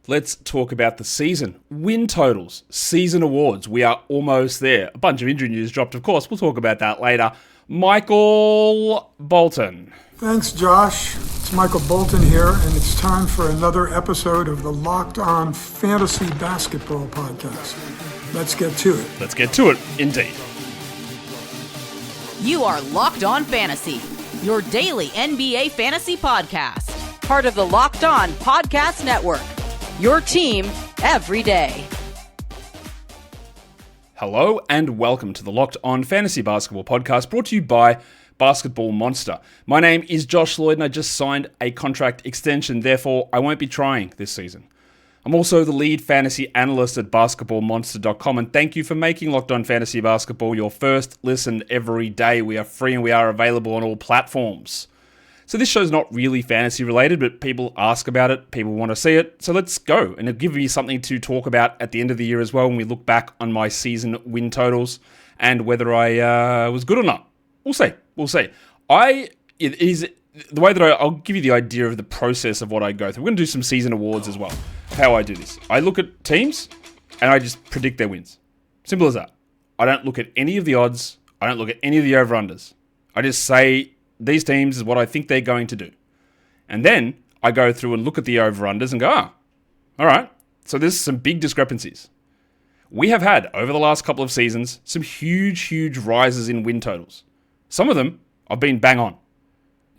Let's talk about the season. Win totals, season awards. We are almost there. A bunch of injury news dropped, of course. We'll talk about that later. Michael Bolton. Thanks, Josh. It's Michael Bolton here, and it's time for another episode of the Locked On Fantasy Basketball Podcast. Let's get to it. Let's get to it, indeed. You are Locked On Fantasy, your daily NBA fantasy podcast. Part of the Locked On Podcast Network, your team every day. Hello and welcome to the Locked On Fantasy Basketball Podcast, brought to you by Basketball Monster. My name is Josh Lloyd and I just signed a contract extension, therefore I won't be trying this season. I'm also the lead fantasy analyst at basketballmonster.com, and thank you for making Locked On Fantasy Basketball your first listen every day. We are free and we are available on all platforms. So this show's not really fantasy related, but people ask about it, people want to see it, so let's go. And it'll give me something to talk about at the end of the year as well when we look back on my season win totals and whether I was good or not. We'll see. I'll give you the idea of the process of what I go through. We're going to do some season awards as well, how I do this. I look at teams and I just predict their wins. Simple as that. I don't look at any of the odds. I don't look at any of the over-unders. I just say these teams is what I think they're going to do. And then I go through and look at the over-unders and go, all right, so there's some big discrepancies. We have had, over the last couple of seasons, some huge rises in win totals. Some of them I've been bang on.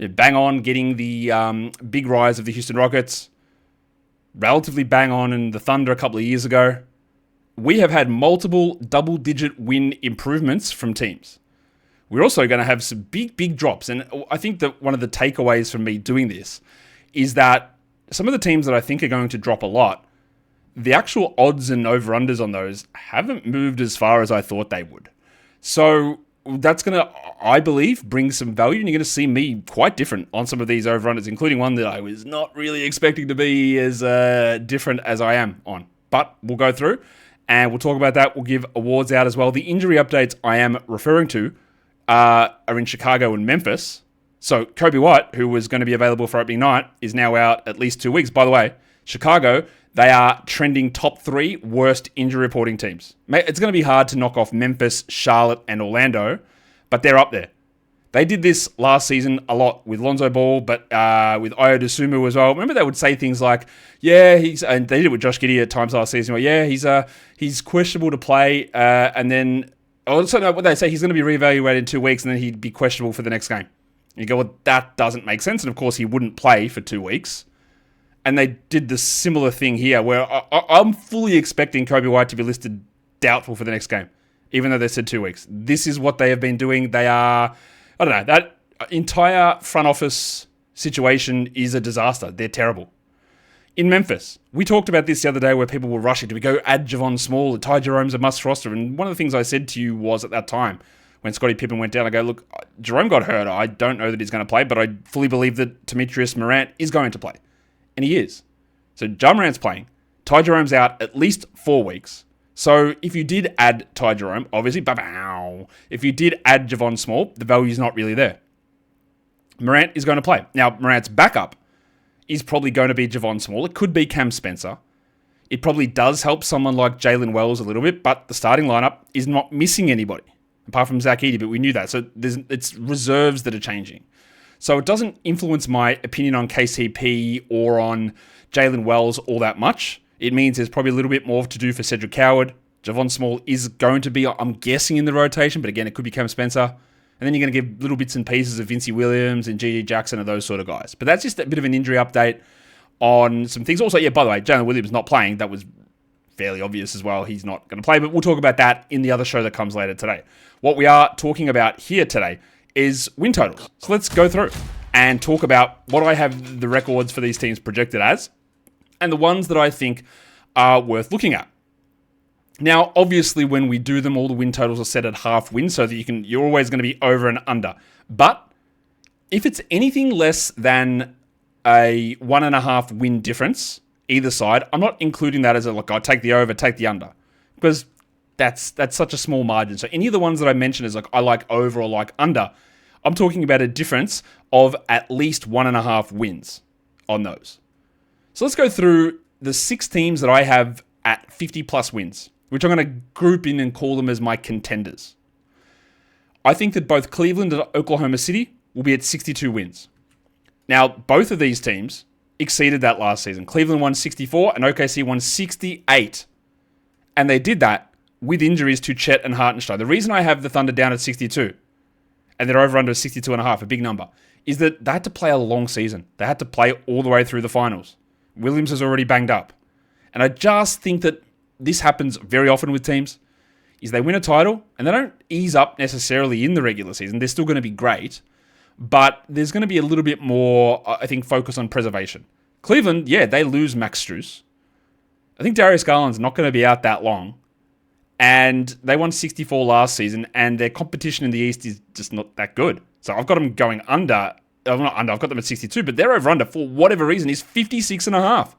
Bang on getting the big rise of the Houston Rockets. Relatively bang on in the Thunder a couple of years ago. We have had multiple double-digit win improvements from teams. We're also going to have some big drops. And I think that one of the takeaways from me doing this is that some of the teams that I think are going to drop a lot, the actual odds and over-unders on those haven't moved as far as I thought they would. So that's going to, I believe, bring some value, and you're going to see me quite different on some of these over-unders, including one that I was not really expecting to be as different as I am on. But we'll go through, and we'll talk about that. We'll give awards out as well. The injury updates I am referring to are in Chicago and Memphis. So Kobe White, who was going to be available for opening night, is now out at least 2 weeks. By the way, Chicago, they are trending top 3 worst injury reporting teams. It's going to be hard to knock off Memphis, Charlotte, and Orlando, but they're up there. They did this last season a lot with Lonzo Ball, but with Ayo Dosunmu as well. Remember they would say things like, and they did it with Josh Giddey at times last season, he's questionable to play, and then also what they say, he's going to be reevaluated in 2 weeks, and then he'd be questionable for the next game. And you go, well, that doesn't make sense, and of course he wouldn't play for 2 weeks. And they did the similar thing here, where I'm fully expecting Kobe White to be listed doubtful for the next game, even though they said 2 weeks. This is what they have been doing. They are, I don't know, that entire front office situation is a disaster. They're terrible. In Memphis, we talked about this the other day where people were rushing. Do we go add Javon Small? Ty Jerome's a must roster. And one of the things I said to you was at that time, when Scottie Pippen went down, I go, look, Jerome got hurt. I don't know that he's going to play, but I fully believe that Demetrius Morant is going to play. And he is. So Ja Morant's playing. Ty Jerome's out at least 4 weeks. So if you did add Ty Jerome, obviously, if you did add Javon Small, the value is not really there. Morant is going to play. Now, Morant's backup is probably going to be Javon Small. It could be Cam Spencer. It probably does help someone like Jalen Wells a little bit, but the starting lineup is not missing anybody, apart from Zach Edey, but we knew that. So it's reserves that are changing. So it doesn't influence my opinion on KCP or on Jalen Wells all that much. It means there's probably a little bit more to do for Cedric Howard. Javon Small is going to be, I'm guessing, in the rotation, but again, it could be Cam Spencer. And then you're going to give little bits and pieces of Vincey Williams and G.G. Jackson and those sort of guys. But that's just a bit of an injury update on some things. Also, by the way, Jalen Williams not playing. That was fairly obvious as well. He's not going to play, but we'll talk about that in the other show that comes later today. What we are talking about here today is win totals. So let's go through and talk about what I have the records for these teams projected as and the ones that I think are worth looking at. Now, obviously, when we do them, all the win totals are set at half win, so that you're always going to be over and under. But if it's anything less than a 1.5 win difference either side, I'm not including that as I take the over, take the under, because that's such a small margin. So any of the ones that I mentioned is I like over or like under, I'm talking about a difference of at least 1.5 wins on those. So let's go through the 6 teams that I have at 50 plus wins, which I'm going to group in and call them as my contenders. I think that both Cleveland and Oklahoma City will be at 62 wins. Now, both of these teams exceeded that last season. Cleveland won 64 and OKC won 68. And they did that with injuries to Chet and Hartenstein. The reason I have the Thunder down at 62, and they're over under 62.5, a big number, is that they had to play a long season. They had to play all the way through the finals. Williams is already banged up. And I just think that this happens very often with teams, is they win a title, and they don't ease up necessarily in the regular season. They're still going to be great, but there's going to be a little bit more, I think, focus on preservation. Cleveland, yeah, they lose Max Strus. I think Darius Garland's not going to be out that long. And they won 64 last season, and their competition in the East is just not that good. So I've got them going under. Not under, I've got them at 62, but their over-under, for whatever reason, is 56.5.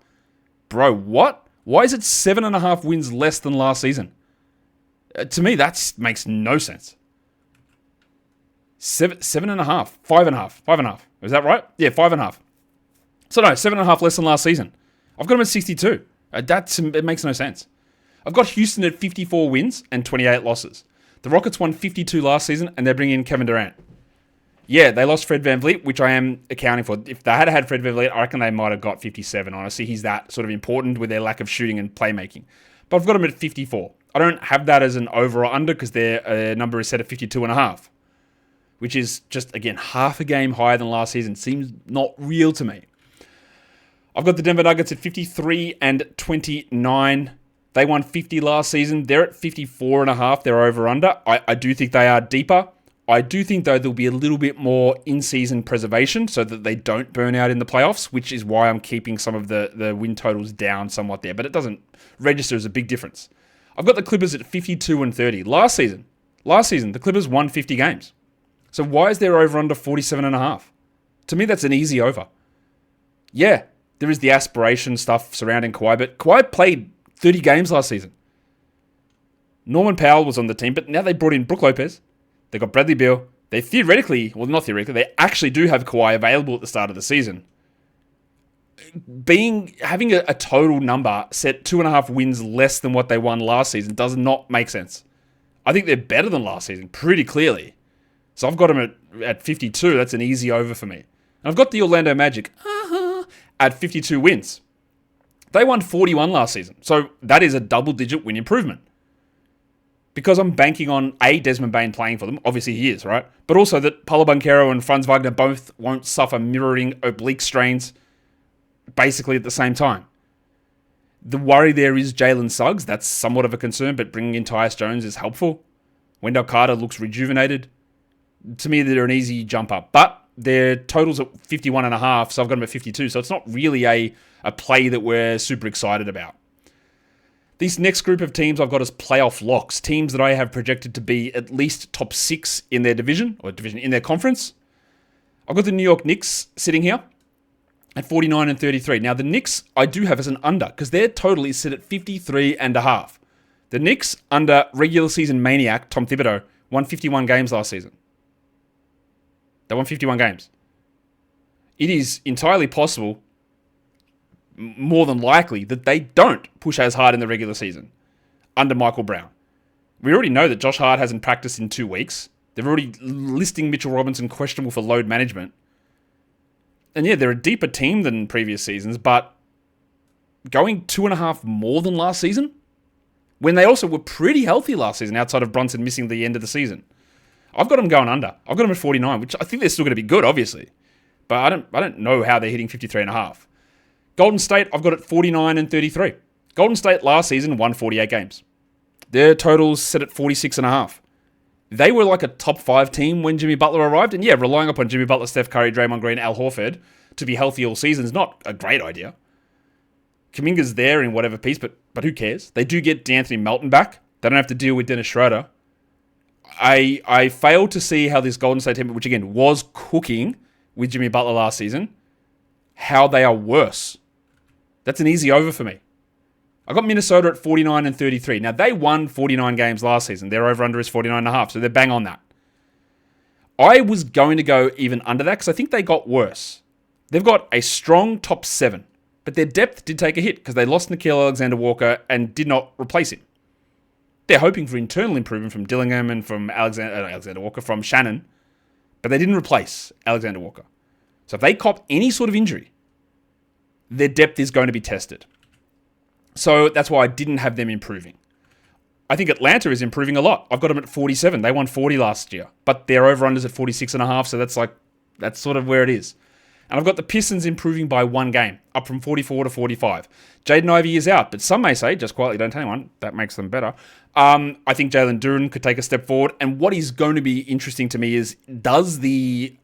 Bro, what? Why is it 7.5 wins less than last season? To me, that makes no sense. 7.5, 5.5. Is that right? Yeah, 5.5. So no, 7.5 less than last season. I've got them at 62. It makes no sense. I've got Houston at 54 wins and 28 losses. The Rockets won 52 last season, and they're bringing in Kevin Durant. Yeah, they lost Fred VanVleet, which I am accounting for. If they had Fred VanVleet, I reckon they might have got 57, honestly. He's that sort of important with their lack of shooting and playmaking. But I've got them at 54. I don't have that as an over or under because their number is set at 52.5, which is just, again, half a game higher than last season. Seems not real to me. I've got the Denver Nuggets at 53 and 29. They won 50 last season. They're at 54.5. They're over under. I do think they are deeper. I do think, though, there'll be a little bit more in-season preservation so that they don't burn out in the playoffs, which is why I'm keeping some of the win totals down somewhat there. But it doesn't register as a big difference. I've got the Clippers at 52 and 30. Last season, the Clippers won 50 games. So why is their over under 47.5? To me, that's an easy over. Yeah, there is the aspiration stuff surrounding Kawhi, but Kawhi played 30 games last season. Norman Powell was on the team, but now they brought in Brook Lopez. They got Bradley Beal. They they actually do have Kawhi available at the start of the season. Having a total number set 2.5 wins less than what they won last season does not make sense. I think they're better than last season, pretty clearly. So I've got them at 52. That's an easy over for me. And I've got the Orlando Magic at 52 wins. They won 41 last season. So that is a double-digit win improvement. Because I'm banking on, A, Desmond Bane playing for them. Obviously he is, right? But also that Paulo Banchero and Franz Wagner both won't suffer mirroring oblique strains basically at the same time. The worry there is Jalen Suggs. That's somewhat of a concern, but bringing in Tyus Jones is helpful. Wendell Carter looks rejuvenated. To me, they're an easy jump up. But their total's at 51.5, so I've got them at 52. So it's not really a play that we're super excited about. This next group of teams I've got as playoff locks. Teams that I have projected to be at least top 6 in their division in their conference. I've got the New York Knicks sitting here at 49 and 33. Now, the Knicks I do have as an under because their total is set at 53.5. The Knicks, under regular season maniac Tom Thibodeau, won 51 games last season. They won 51 games. It is entirely possible, more than likely, that they don't push as hard in the regular season under Michael Brown. We already know that Josh Hart hasn't practiced in 2 weeks. They're already listing Mitchell Robinson questionable for load management. And yeah, they're a deeper team than previous seasons, but going 2.5 more than last season, when they also were pretty healthy last season outside of Brunson missing the end of the season. I've got them going under. I've got them at 49, which I think they're still going to be good, obviously. But I don't know how they're hitting 53.5. Golden State, I've got it 49 and 33. Golden State last season won 48 games. Their totals set at 46.5. They were like a top 5 team when Jimmy Butler arrived. And yeah, relying upon Jimmy Butler, Steph Curry, Draymond Green, Al Horford to be healthy all season is not a great idea. Kuminga's there in whatever piece, but who cares? They do get D'Anthony Melton back. They don't have to deal with Dennis Schroeder. I failed to see how this Golden State team, which again was cooking with Jimmy Butler last season, how they are worse. That's an easy over for me. I got Minnesota at 49 and 33. Now, they won 49 games last season. Their over-under is 49.5, so they're bang on that. I was going to go even under that because I think they got worse. They've got a strong top 7, But their depth did take a hit because they lost Nickeil Alexander-Walker and did not replace him. They're hoping for internal improvement from Dillingham and from Alexander-Walker, from Shannon, but they didn't replace Alexander-Walker. So if they cop any sort of injury, their depth is going to be tested. So that's why I didn't have them improving. I think Atlanta is improving a lot. I've got them at 47. They won 40 last year, but their over-unders at 46.5, so that's sort of where it is. And I've got the Pistons improving by 1 game, up from 44 to 45. Jaden Ivey is out, but some may say, just quietly, don't tell anyone, that makes them better. I think Jalen Duren could take a step forward. And what is going to be interesting to me is, does the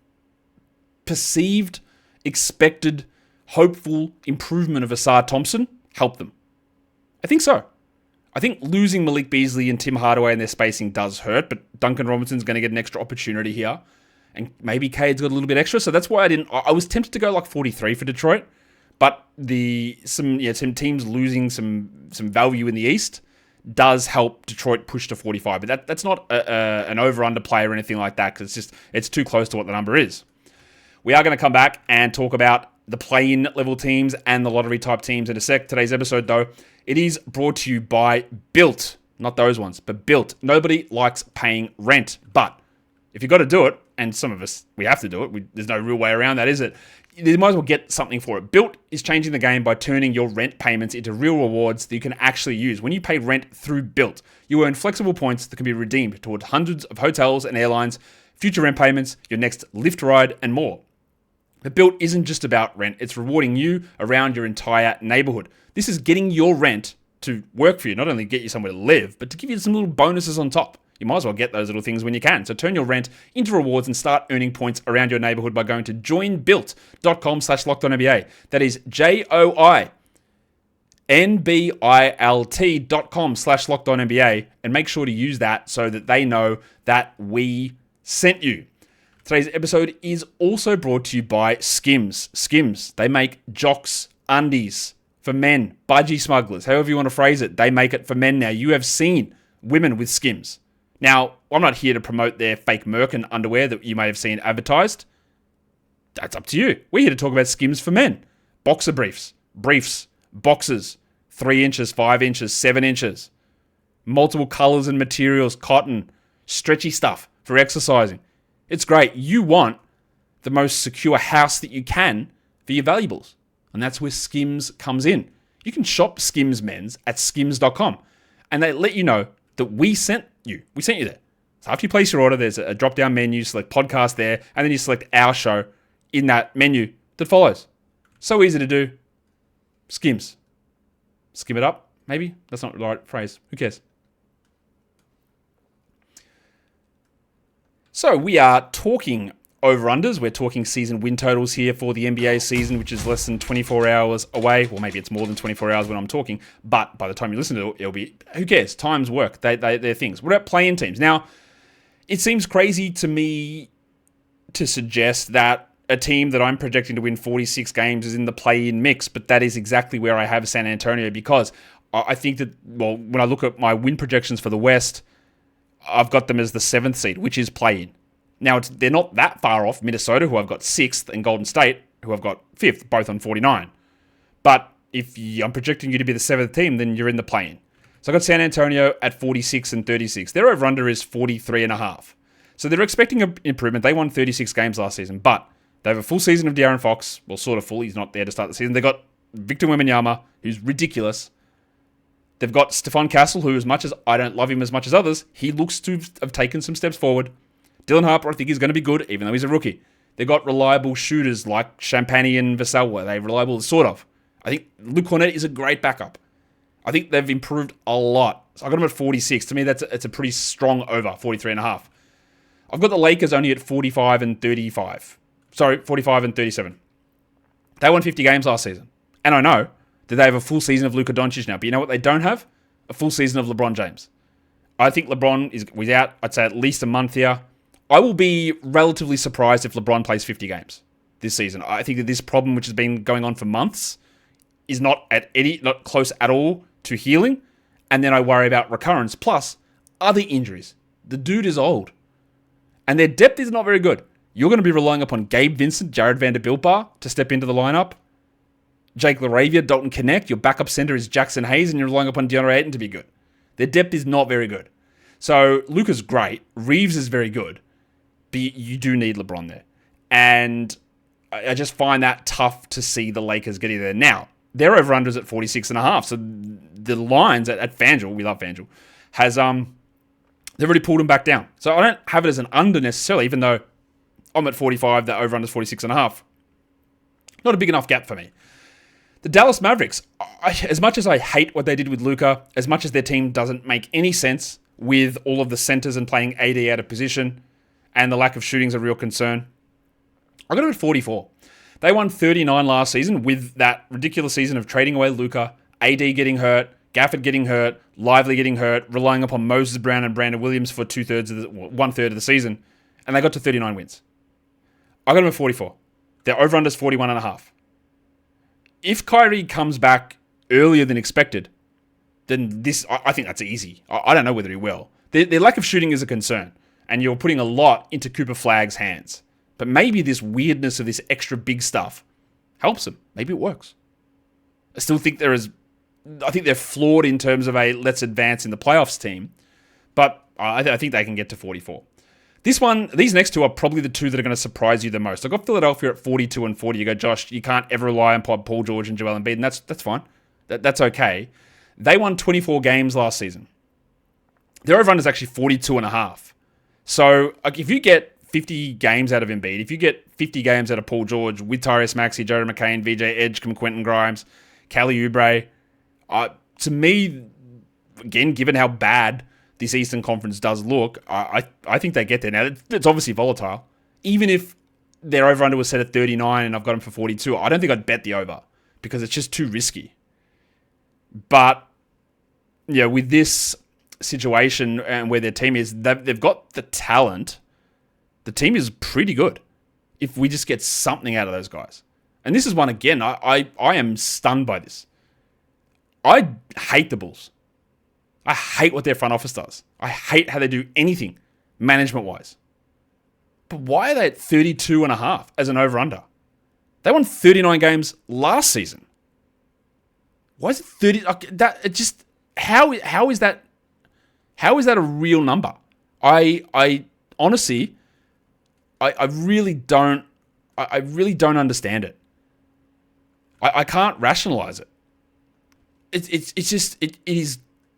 perceived, expected, hopeful improvement of Asar Thompson help them? I think so. I think losing Malik Beasley and Tim Hardaway in their spacing does hurt, but Duncan Robinson's going to get an extra opportunity here. And maybe Cade's got a little bit extra, so that's why I was tempted to go like 43 for Detroit, but some teams losing some value in the East does help Detroit push to 45. But that's not an over-under play or anything like that, because it's too close to what the number is. We are going to come back and talk about the play-in level teams and the lottery type teams in a sec. Today's episode, though, it is brought to you by Built. Not those ones, but Built. Nobody likes paying rent, but if you've got to do it, and some of us, we have to do it. There's no real way around that, is it? You might as well get something for it. Built is changing the game by turning your rent payments into real rewards that you can actually use. When you pay rent through Built, you earn flexible points that can be redeemed towards hundreds of hotels and airlines, future rent payments, your next Lyft ride, and more. But Built isn't just about rent. It's rewarding you around your entire neighborhood. This is getting your rent to work for you, not only get you somewhere to live, but to give you some little bonuses on top. You might as well get those little things when you can. So turn your rent into rewards and start earning points around your neighborhood by going to joinbuilt.com/LockedOnNBA. That is joinbilt.com/LockedOnNBA, and make sure to use that so that they know that we sent you. Today's episode is also brought to you by Skims. Skims, they make jocks undies for men, budgie smugglers, however you want to phrase it. They make it for men now. You have seen women with Skims. Now, I'm not here to promote their fake Merkin underwear that you may have seen advertised. That's up to you. We're here to talk about Skims for men. Boxer briefs, boxers, 3 inches, 5 inches, 7 inches. Multiple colors and materials, cotton, stretchy stuff for exercising. It's great. You want the most secure house that you can for your valuables. And that's where Skims comes in. You can shop Skims men's at skims.com. And they let you know that we sent you. We sent you there. So after you place your order, there's a drop-down menu, select podcast there, and then you select our show in that menu that follows. So easy to do. Skims. Skim it up, maybe? That's not the right phrase. Who cares? So we are talking over-unders. We're talking season win totals here for the NBA season, which is less than 24 hours away. Well, maybe it's more than 24 hours when I'm talking, but by the time you listen to it, it'll be, who cares? Times work. They're things. What about play-in teams? Now, it seems crazy to me to suggest that a team that I'm projecting to win 46 games is in the play-in mix, but that is exactly where I have San Antonio, because I think that, well, when I look at my win projections for the West, I've got them as the 7th seed, which is play-in. Now, they're not that far off Minnesota, who I've got 6th, and Golden State, who I've got 5th, both on 49. But if I'm projecting you to be the 7th team, then you're in the play-in. So I've got San Antonio at 46 and 36. Their over-under is 43.5. So they're expecting an improvement. They won 36 games last season, but they have a full season of De'Aaron Fox. Well, sort of full. He's not there to start the season. They've got Victor Wembanyama, who's ridiculous. They've got Stephon Castle, who, as much as I don't love him as much as others, he looks to have taken some steps forward. Dylan Harper, I think, is going to be good, even though he's a rookie. They've got reliable shooters like Champagny and Vassell. They're reliable, sort of. I think Luke Cornett is a great backup. I think they've improved a lot. So I got them at 46. To me, it's a pretty strong over, 43.5. I've got the Lakers only at 45 and 35. Sorry, 45 and 37. They won 50 games last season. And I know that they have a full season of Luka Doncic now. But you know what they don't have? A full season of LeBron James. I think LeBron was out, I'd say, at least a month here. I will be relatively surprised if LeBron plays 50 games this season. I think that this problem, which has been going on for months, is not close at all to healing. And then I worry about recurrence, plus other injuries. The dude is old. And their depth is not very good. You're going to be relying upon Gabe Vincent, Jared Vanderbilt to step into the lineup. Jake LaRavia, Dalton Connect. Your backup center is Jackson Hayes, and you're relying upon DeAndre Ayton to be good. Their depth is not very good. So Luka's great. Reeves is very good. But you do need LeBron there. And I just find that tough to see the Lakers getting there. Now, their over-unders at 46.5. So the lines at FanDuel, we love FanDuel, has they've already pulled them back down. So I don't have it as an under necessarily, even though I'm at 45, the over-under is 46.5. Not a big enough gap for me. The Dallas Mavericks, as much as I hate what they did with Luka, as much as their team doesn't make any sense with all of the centers and playing AD out of position, and the lack of shooting is a real concern, I got them at 44. They won 39 last season with that ridiculous season of trading away Luka, AD getting hurt, Gafford getting hurt, Lively getting hurt, relying upon Moses Brown and Brandon Williams for 1/3 of the season, and they got to 39 wins. I got them at 44. Their over-under is 41.5. If Kyrie comes back earlier than expected, then I think that's easy. I don't know whether he will. Their lack of shooting is a concern, and you're putting a lot into Cooper Flagg's hands. But maybe this weirdness of this extra big stuff helps them. Maybe it works. I still think I think they're flawed in terms of a let's advance in the playoffs team, but I think they can get to 44. These next two are probably the two that are going to surprise you the most. I got Philadelphia at 42 and 40. You go, Josh, you can't ever rely on Paul George and Joel Embiid, and that's fine. That's okay. They won 24 games last season. Their over-under is actually 42.5. So if you get 50 games out of Embiid, if you get 50 games out of Paul George with Tyrese Maxey, Jared McCain, VJ Edgecombe, Quentin Grimes, Kelly Oubre, to me, again, given how bad this Eastern Conference does look, I think they get there. Now, it's obviously volatile. Even if their over-under was set at 39 and I've got them for 42, I don't think I'd bet the over because it's just too risky. But, yeah, with this situation and where their team is, they've got the talent. The team is pretty good if we just get something out of those guys. And this is one, again, I am stunned by this. I hate the Bulls. I hate what their front office does. I hate how they do anything management-wise. But why are they at 32.5 as an over-under? They won 39 games last season. Why is it 30? How is that a real number? I honestly, I really don't understand it. I can't rationalize it.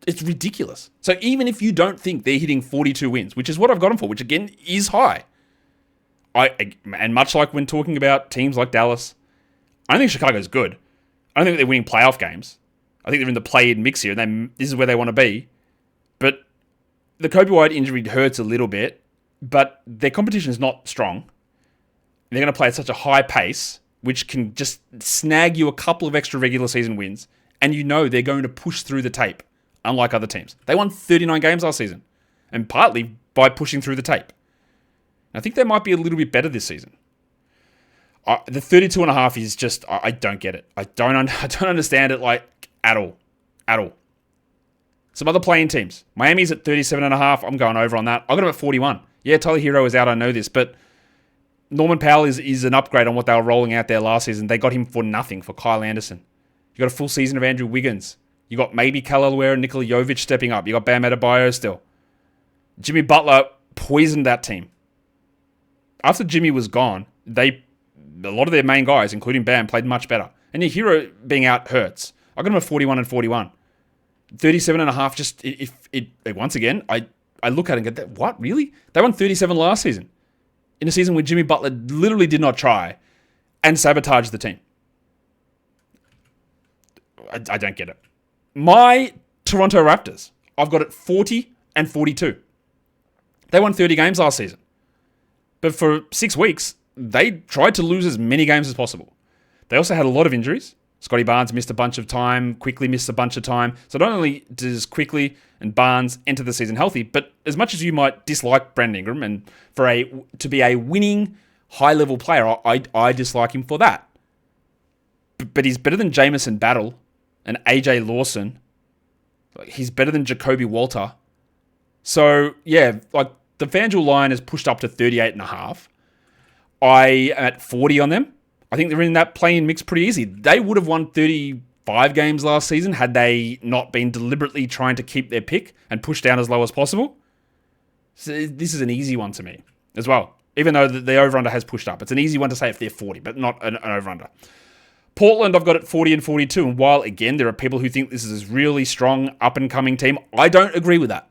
It's ridiculous. So even if you don't think they're hitting 42 wins, which is what I've got them for, which again is high, and much like when talking about teams like Dallas, I don't think Chicago's good. I don't think they're winning playoff games. I think they're in the play-in mix here, and this is where they want to be. But the Kobe White injury hurts a little bit, but their competition is not strong. They're going to play at such a high pace, which can just snag you a couple of extra regular season wins, and you know they're going to push through the tape, unlike other teams. They won 39 games last season, and partly by pushing through the tape. I think they might be a little bit better this season. The 32.5 is just, I don't get it. I don't understand it at all. Some other playing teams. Miami's at 37.5. I'm going over on that. I got them at 41. Yeah, Tyler Hero is out. I know this, but Norman Powell is an upgrade on what they were rolling out there last season. They got him for nothing, for Kyle Anderson. You got a full season of Andrew Wiggins. You got maybe Khalil and Nikola Jovic stepping up. You got Bam Adebayo still. Jimmy Butler poisoned that team. After Jimmy was gone, a lot of their main guys, including Bam, played much better. And your Hero being out hurts. I got him at 41 and 41. 37.5, just, once again, I look at it and go, what, really? They won 37 last season. In a season where Jimmy Butler literally did not try and sabotage the team. I don't get it. My Toronto Raptors, I've got it 40 and 42. They won 30 games last season. But for 6 weeks, they tried to lose as many games as possible. They also had a lot of injuries. Scotty Barnes missed a bunch of time, Quickly missed a bunch of time. So not only does Quickly and Barnes enter the season healthy, but as much as you might dislike Brandon Ingram and to be a winning high-level player, I dislike him for that. But he's better than Jamison Battle and AJ Lawson. He's better than Jacoby Walter. So, yeah, the FanDuel line is pushed up to 38.5. I am at 40 on them. I think they're in that play-in mix pretty easy. They would have won 35 games last season had they not been deliberately trying to keep their pick and push down as low as possible. So this is an easy one to me as well. Even though the over-under has pushed up. It's an easy one to say if they're 40, but not an over-under. Portland, I've got at 40 and 42. And while, again, there are people who think this is a really strong, up-and-coming team, I don't agree with that.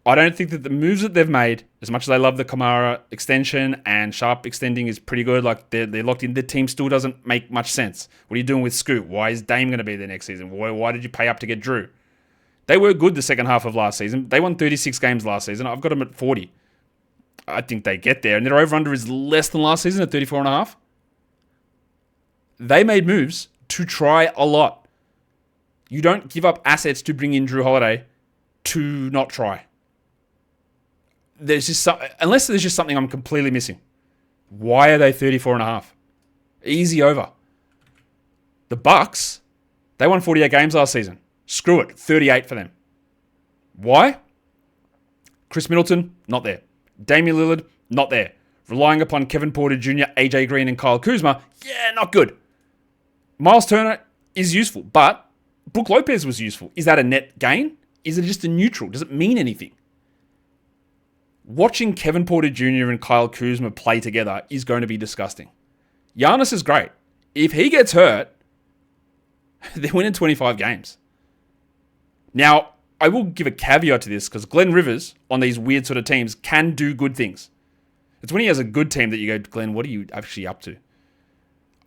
I don't think that the moves that they've made, as much as I love the Kamara extension and Sharp extending is pretty good, like they're locked in, the team still doesn't make much sense. What are you doing with Scoot? Why is Dame going to be there next season? Why did you pay up to get Drew? They were good the second half of last season. They won 36 games last season. I've got them at 40. I think they get there. And their over-under is less than last season at 34.5. They made moves to try a lot. You don't give up assets to bring in Drew Holiday to not try. Unless there's just something I'm completely missing. Why are they 34.5? Easy over. The Bucks, they won 48 games last season. Screw it, 38 for them. Why? Chris Middleton, not there. Damian Lillard, not there. Relying upon Kevin Porter Jr., AJ Green, and Kyle Kuzma, yeah, not good. Miles Turner is useful, but Brook Lopez was useful. Is that a net gain? Is it just a neutral? Does it mean anything? Watching Kevin Porter Jr. and Kyle Kuzma play together is going to be disgusting. Giannis is great. If he gets hurt, they're winning 25 games. Now, I will give a caveat to this because Glenn Rivers on these weird sort of teams can do good things. It's when he has a good team that you go, Glenn, what are you actually up to?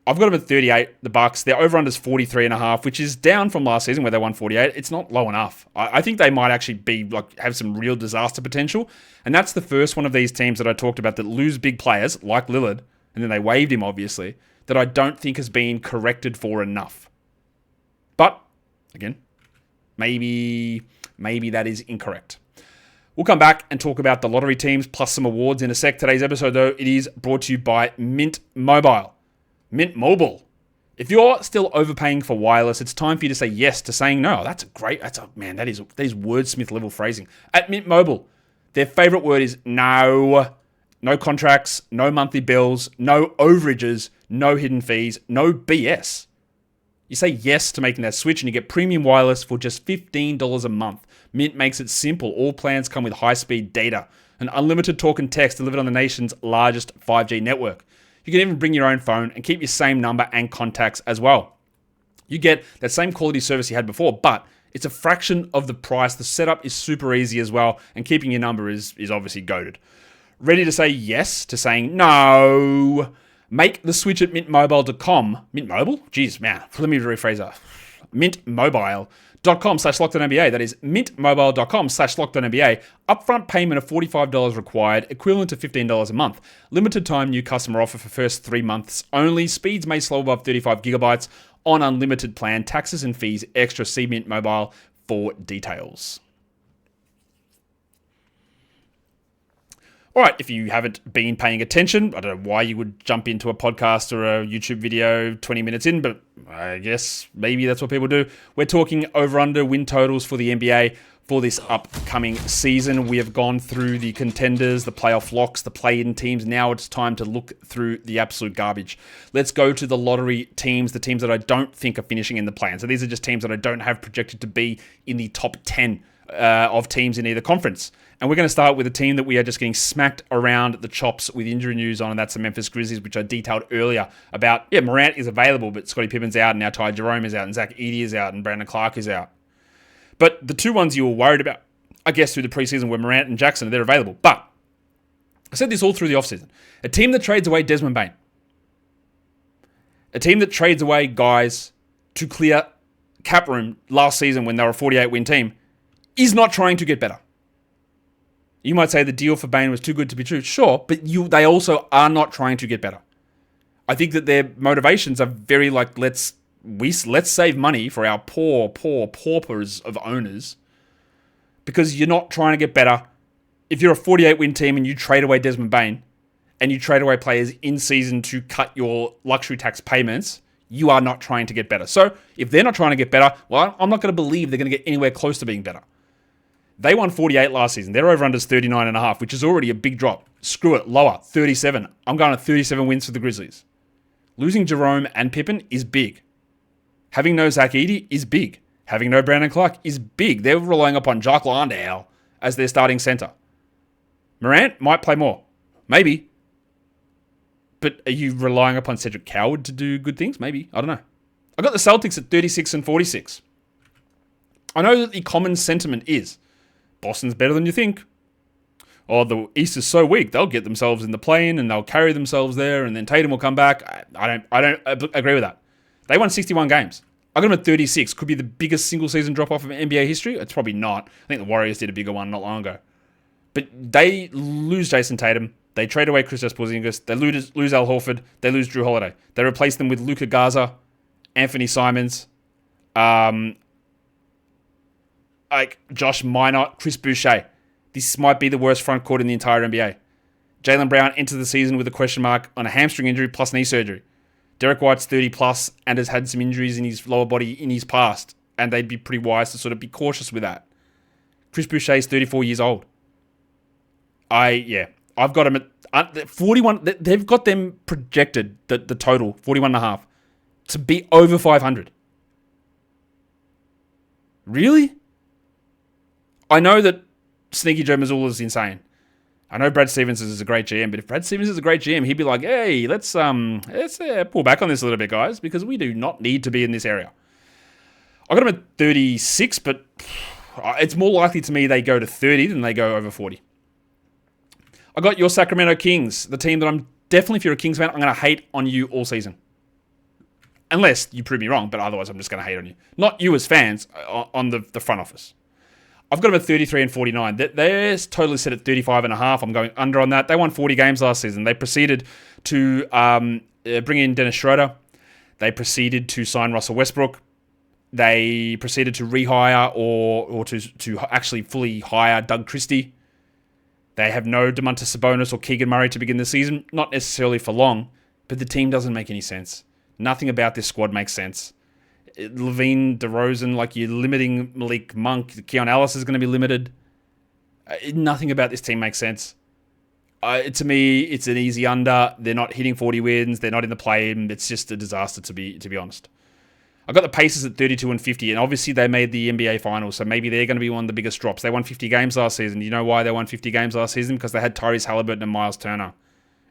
I've got them at 38, the Bucks. Their over-under is 43.5, which is down from last season where they won 48. It's not low enough. I think they might actually have some real disaster potential. And that's the first one of these teams that I talked about that lose big players, like Lillard, and then they waived him, obviously, that I don't think has been corrected for enough. But, again, maybe that is incorrect. We'll come back and talk about the lottery teams plus some awards in a sec. Today's episode, though, it is brought to you by Mint Mobile. Mint Mobile. If you're still overpaying for wireless, it's time for you to say yes to saying no. That is wordsmith level phrasing. At Mint Mobile, their favorite word is no. No contracts, no monthly bills, no overages, no hidden fees, no BS. You say yes to making that switch and you get premium wireless for just $15 a month. Mint makes it simple. All plans come with high-speed data and unlimited talk and text delivered on the nation's largest 5G network. You can even bring your own phone and keep your same number and contacts as well. You get that same quality service you had before, but it's a fraction of the price. The setup is super easy as well, and keeping your number is obviously goated. Ready to say yes to saying no? Make the switch at mintmobile.com. Mint Mobile? Jeez, man. Let me rephrase that. Mintmobile.com/LockedOnNBA. That is mintmobile.com/LockedOnNBA. Upfront payment of $45 required, equivalent to $15 a month. Limited time new customer offer for first 3 months only. Speeds may slow above 35 gigabytes on unlimited plan. Taxes and fees extra. See Mint Mobile for details. All right, if you haven't been paying attention, I don't know why you would jump into a podcast or a YouTube video 20 minutes in, but I guess maybe that's what people do. We're talking over-under win totals for the NBA for this upcoming season. We have gone through the contenders, the playoff locks, the play-in teams. Now it's time to look through the absolute garbage. Let's go to the lottery teams, the teams that I don't think are finishing in the play-in. So these are just teams that I don't have projected to be in the top 10 of teams in either conference. And we're going to start with a team that we are just getting smacked around the chops with injury news on, and that's the Memphis Grizzlies, which I detailed earlier about, Morant is available, but Scottie Pippen's out, and now Ty Jerome is out, and Zach Edey is out, and Brandon Clark is out. But the two ones you were worried about, I guess, through the preseason were Morant and Jackson, and they're available. But I said this all through the offseason. A team that trades away Desmond Bane, a team that trades away guys to clear cap room last season when they were a 48-win team, is not trying to get better. You might say the deal for Bane was too good to be true. Sure, but they also are not trying to get better. I think that their motivations are very like, let's save money for our poor paupers of owners, because you're not trying to get better. If you're a 48-win team and you trade away Desmond Bane and you trade away players in season to cut your luxury tax payments, you are not trying to get better. So if they're not trying to get better, well, I'm not going to believe they're going to get anywhere close to being better. They won 48 last season. Their over-under is 39.5, which is already a big drop. Screw it, lower, 37. I'm going to 37 wins for the Grizzlies. Losing Jerome and Pippen is big. Having no Zach Edey is big. Having no Brandon Clark is big. They're relying upon Jacques Landale as their starting center. Morant might play more. Maybe. But are you relying upon Cedric Coward to do good things? Maybe. I don't know. I got the Celtics at 36 and 46. I know that the common sentiment is Boston's better than you think. Or the East is so weak, they'll get themselves in the play-in and they'll carry themselves there and then Tatum will come back. I don't agree with that. They won 61 games. I got them at 36. Could be the biggest single season drop-off of NBA history. It's probably not. I think the Warriors did a bigger one not long ago. But they lose Jason Tatum. They trade away Kristaps Porzingis. They lose Al Horford. They lose Drew Holiday. They replace them with Luka Garza, Anthony Simons, like Josh Minott, Chris Boucher. This might be the worst front court in the entire NBA. Jaylen Brown entered the season with a question mark on a hamstring injury plus knee surgery. Derek White's 30 plus and has had some injuries in his lower body in his past, and they'd be pretty wise to sort of be cautious with that. Chris Boucher is 34 years old. I've got them at 41. They've got them projected, the total, 41.5, to be over 500. Really? I know that Sneaky Joe Mazzulla is insane. I know Brad Stevens is a great GM, but if Brad Stevens is a great GM, he'd be like, hey, let's pull back on this a little bit, guys, because we do not need to be in this area. I got them at 36, but it's more likely to me they go to 30 than they go over 40. I got your Sacramento Kings, the team that I'm definitely, if you're a Kings fan, I'm going to hate on you all season. Unless you prove me wrong, but otherwise I'm just going to hate on you. Not you as fans, on the front office. I've got them at 33 and 49. They're totally set at 35.5. I'm going under on that. They won 40 games last season. They proceeded to bring in Dennis Schroeder. They proceeded to sign Russell Westbrook. They proceeded to rehire or to actually fully hire Doug Christie. They have no Domantas Sabonis or Keegan Murray to begin the season. Not necessarily for long, but the team doesn't make any sense. Nothing about this squad makes sense. Levine, DeRozan, like you're limiting Malik Monk. Keon Ellis is going to be limited. Nothing about this team makes sense. To me, it's an easy under. They're not hitting 40 wins. They're not in the play-in. It's just a disaster, to be honest. I got the Pacers at 32 and 50, and obviously they made the NBA Finals, so maybe they're going to be one of the biggest drops. They won 50 games last season. You know why they won 50 games last season? Because they had Tyrese Halliburton and Miles Turner,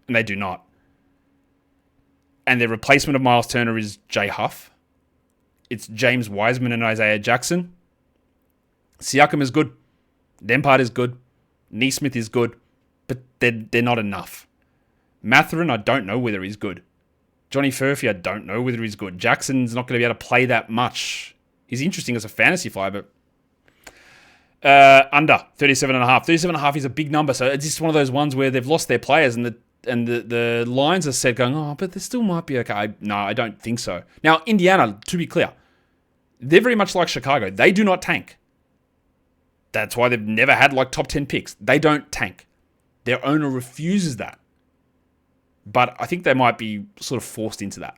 and they do not. And their replacement of Miles Turner is Jay Huff. It's James Wiseman and Isaiah Jackson. Siakam is good. Nembhard is good. Nesmith is good. But they're not enough. Mathurin, I don't know whether he's good. Johnny Furphy, I don't know whether he's good. Jackson's not going to be able to play that much. He's interesting as a fantasy flyer, but under 37.5. 37.5 is a big number, so it's just one of those ones where they've lost their players and the lines are set going, oh, but they still might be okay. No, I don't think so. Now, Indiana, to be clear, they're very much like Chicago. They do not tank. That's why they've never had like top 10 picks. They don't tank. Their owner refuses that. But I think they might be sort of forced into that.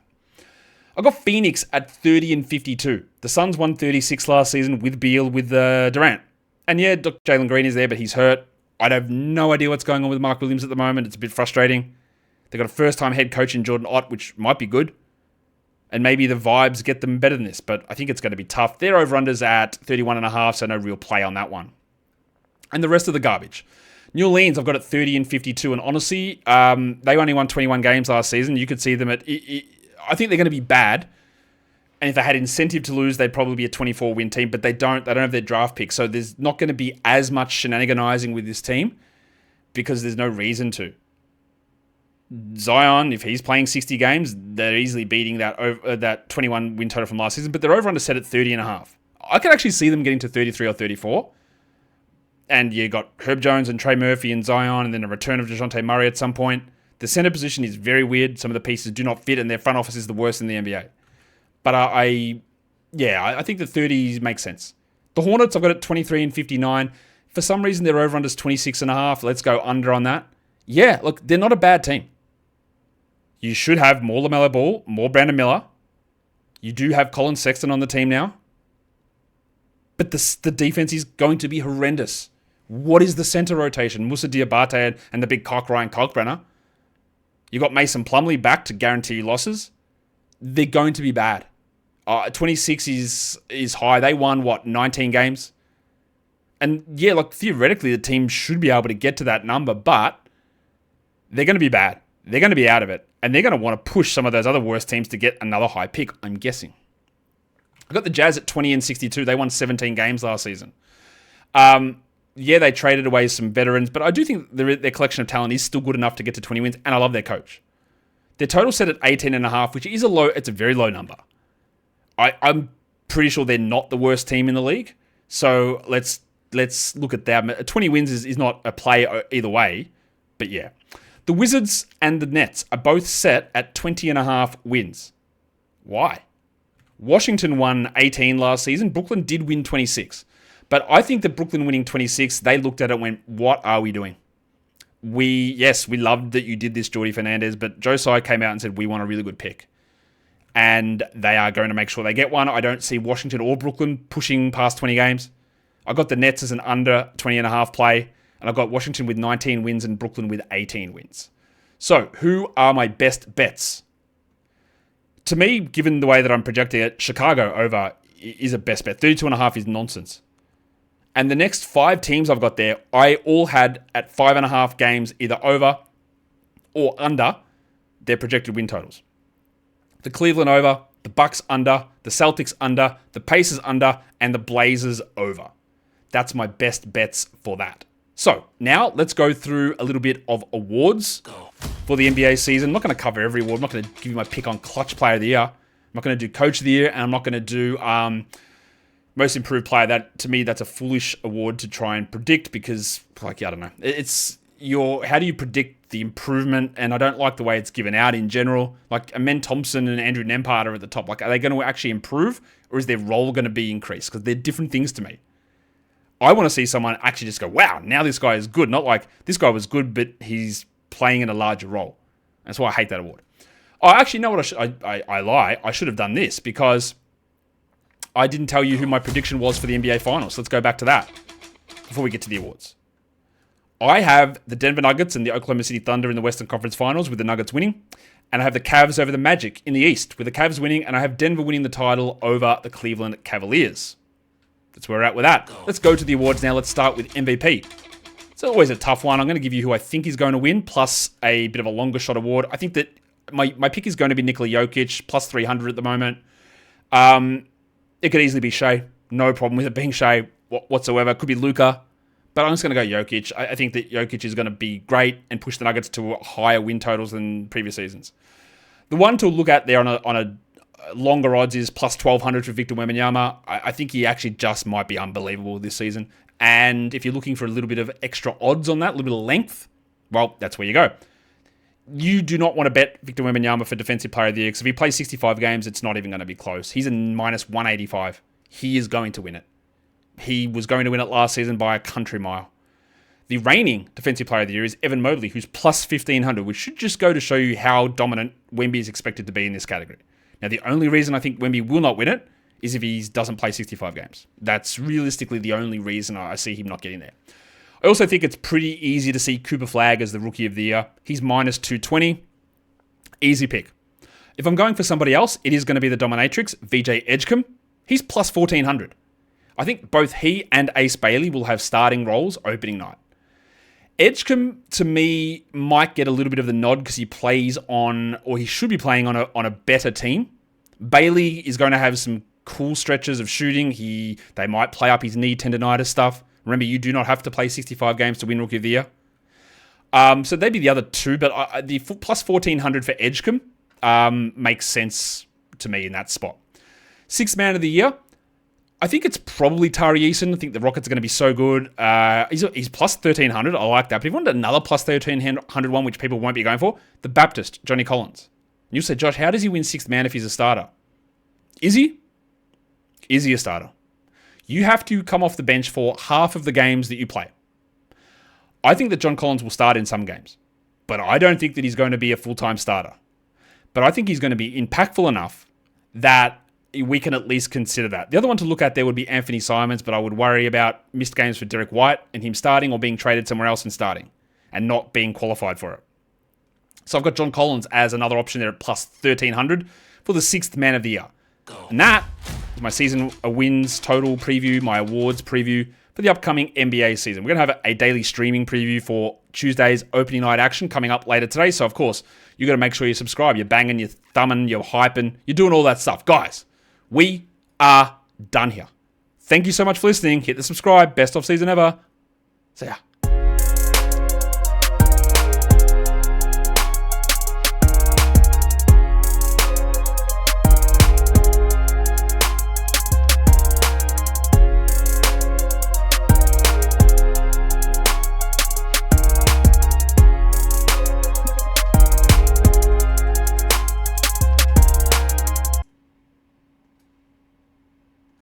I got Phoenix at 30 and 52. The Suns won 36 last season with Beal, with Durant. And yeah, Jalen Green is there, but he's hurt. I have no idea what's going on with Mark Williams at the moment. It's a bit frustrating. They've got a first-time head coach in Jordan Ott, which might be good. And maybe the vibes get them better than this, but I think it's going to be tough. Their over-unders at 31.5, so no real play on that one. And the rest of the garbage. New Orleans, I've got at 30 and 52, and honestly, they only won 21 games last season. You could see them at... I think they're going to be bad, and if they had incentive to lose, they'd probably be a 24-win team, but they don't have their draft pick, so there's not going to be as much shenaniganizing with this team because there's no reason to. Zion, if he's playing 60 games, they're easily beating that 21-win total from last season, but they're over-under set at 30.5. I could actually see them getting to 33 or 34. And you got Herb Jones and Trey Murphy and Zion, and then a return of DeJounte Murray at some point. The center position is very weird. Some of the pieces do not fit, and their front office is the worst in the NBA. But I think the 30s make sense. The Hornets, I've got at 23 and 59. For some reason, their over-under is 26.5. Let's go under on that. Yeah, look, they're not a bad team. You should have more LaMelo Ball, more Brandon Miller. You do have Colin Sexton on the team now. But the defense is going to be horrendous. What is the center rotation? Moussa Diabate and the big cock Ryan Kalkbrenner. You got Mason Plumlee back to guarantee losses. they're going to be bad. 26 is high. They won, 19 games? And yeah, like theoretically, the team should be able to get to that number, but they're going to be bad. They're going to be out of it. And they're going to want to push some of those other worst teams to get another high pick, I'm guessing. I got the Jazz at 20-62. They won 17 games last season. Yeah, they traded away some veterans, but I do think their collection of talent is still good enough to get to 20 wins, and I love their coach. Their total set at 18.5, which is it's a very low number. I'm pretty sure they're not the worst team in the league. So let's look at that. 20 wins is not a play either way, but yeah. The Wizards and the Nets are both set at 20.5 wins. Why? Washington won 18 last season. Brooklyn did win 26. But I think that Brooklyn winning 26, they looked at it and went, what are we doing? We loved that you did this, Jordi Fernandez, but Joe Tsai came out and said, we want a really good pick. And they are going to make sure they get one. I don't see Washington or Brooklyn pushing past 20 games. I got the Nets as an under 20.5 play, and I got Washington with 19 wins and Brooklyn with 18 wins. So, who are my best bets? To me, given the way that I'm projecting it, Chicago over is a best bet. 32.5 is nonsense. And the next 5 teams I've got there, I all had at 5.5 games either over or under their projected win totals. The Cleveland over, the Bucks under, the Celtics under, the Pacers under, and the Blazers over. That's my best bets for that. So, now let's go through a little bit of awards for the NBA season. I'm not going to cover every award. I'm not going to give you my pick on Clutch Player of the Year. I'm not going to do Coach of the Year, and I'm not going to do Most Improved Player. That, to me, that's a foolish award to try and predict because, I don't know. How do you predict the improvement? And I don't like the way it's given out in general. Like, Amen Thompson and Andrew Nembhard are at the top. Like, are they going to actually improve, or is their role going to be increased? Because they're different things to me. I want to see someone actually just go, wow, now this guy is good. Not like, this guy was good, but he's playing in a larger role. That's why I hate that award. Oh, actually, know what? I lie. I should have done this because I didn't tell you who my prediction was for the NBA Finals. Let's go back to that before we get to the awards. I have the Denver Nuggets and the Oklahoma City Thunder in the Western Conference Finals with the Nuggets winning. And I have the Cavs over the Magic in the East with the Cavs winning. And I have Denver winning the title over the Cleveland Cavaliers. That's where we're at with that. Let's go to the awards now. Let's start with MVP. It's always a tough one. I'm going to give you who I think is going to win, plus a bit of a longer shot award. I think that my pick is going to be Nikola Jokic, plus 300 at the moment. It could easily be Shea. No problem with it being Shea whatsoever. Could be Luka. But I'm just going to go Jokic. I think that Jokic is going to be great and push the Nuggets to higher win totals than previous seasons. The one to look at there on a longer odds is plus 1,200 for Victor Wembanyama. I think he actually just might be unbelievable this season. And if you're looking for a little bit of extra odds on that, a little bit of length, well, that's where you go. You do not want to bet Victor Wembanyama for Defensive Player of the Year because if he plays 65 games, it's not even going to be close. He's in minus 185. He is going to win it. He was going to win it last season by a country mile. The reigning Defensive Player of the Year is Evan Mobley, who's plus 1,500, which should just go to show you how dominant Wemby is expected to be in this category. Now, the only reason I think Wemby will not win it is if he doesn't play 65 games. That's realistically the only reason I see him not getting there. I also think it's pretty easy to see Cooper Flagg as the Rookie of the Year. He's minus 220. Easy pick. If I'm going for somebody else, it is going to be the dominatrix, VJ Edgecombe. He's plus 1,400. I think both he and Ace Bailey will have starting roles opening night. Edgecombe, to me, might get a little bit of the nod because he plays on, or he should be playing on a better team. Bailey is going to have some cool stretches of shooting. They might play up his knee tendonitis stuff. Remember, you do not have to play 65 games to win Rookie of the Year. So they'd be the other two, but the plus 1,400 for Edgecombe makes sense to me in that spot. Sixth Man of the Year, I think it's probably Tari Eason. I think the Rockets are going to be so good. He's plus 1,300. I like that. But if you wanted another plus 1,300 one, which people won't be going for, the Baptist, Johnny Collins. And you say, Josh, how does he win sixth man if he's a starter? Is he? Is he a starter? You have to come off the bench for half of the games that you play. I think that John Collins will start in some games, but I don't think that he's going to be a full-time starter. But I think he's going to be impactful enough that we can at least consider that. The other one to look at there would be Anthony Simons, but I would worry about missed games for Derek White and him starting or being traded somewhere else and starting and not being qualified for it. So I've got John Collins as another option there at plus 1,300 for for the 6th Man of the Year. And that is my season wins total preview, my awards preview for the upcoming NBA season. We're going to have a daily streaming preview for Tuesday's opening night action coming up later today. So, of course, you got to make sure you subscribe. You're banging, you're thumbing, you're hyping, you're doing all that stuff. Guys, we are done here. Thank you so much for listening. Hit the subscribe. Best off season ever. See ya.